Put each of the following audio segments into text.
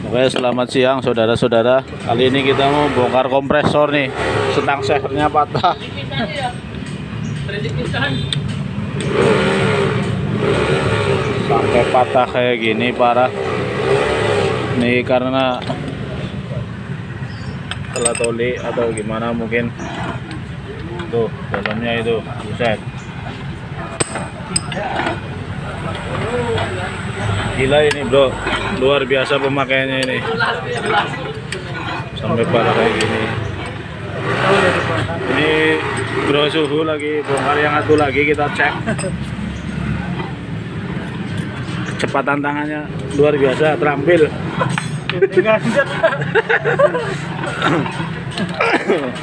Oke, selamat siang saudara-saudara. Kali ini kita mau bongkar kompresor nih. Stang sehernya patah. Sampai patah kayak gini, parah. Nih karena telat oli atau gimana mungkin. Tuh, dalamnya itu, buset. Gila ini bro, luar biasa pemakaiannya ini. Sampai parah kayak gini. Ini bro suhu lagi bongkar yang satu lagi, kita cek. Kecepatan tangannya luar biasa, terampil.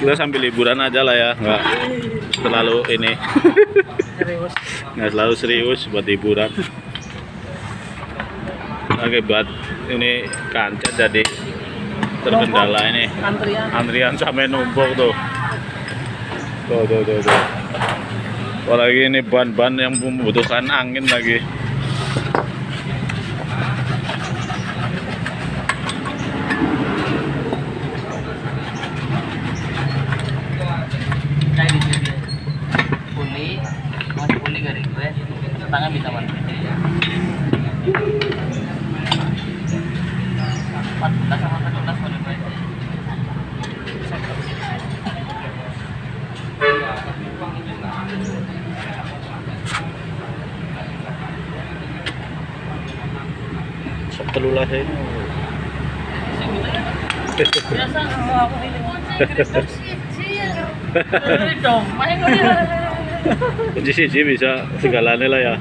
Kita sambil liburan aja lah ya, nggak terlalu ini, nggak selalu serius buat liburan. Akibat ini kancet jadi terkendala ini, antrian sampai numpuk tuh. Tuh. Apalagi ini ban-ban yang membutuhkan angin lagi. Puli garing gue, tangan bisa mana? 14 sama 14 boleh gue. Sok telulah ini. Biasa mau aku ini. Dong, main gue. Kunci siji bisa segalanya lah ya.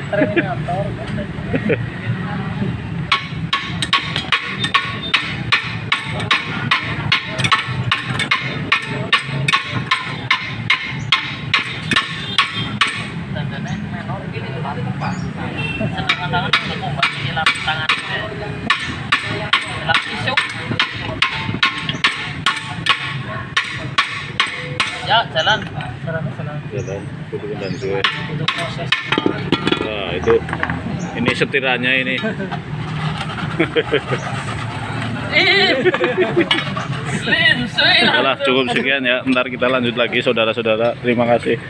Terminator. Tandanya menor gini Pak. Sedangkan udah kombat ini lapis tangan. Lapis yuk. Ya, jalan. Jalan, butuh dan gue. Untuk proses. Nah, itu ini setirannya ini. Udah lah, cukup sekian ya. Ntar kita lanjut lagi saudara-saudara. Terima kasih.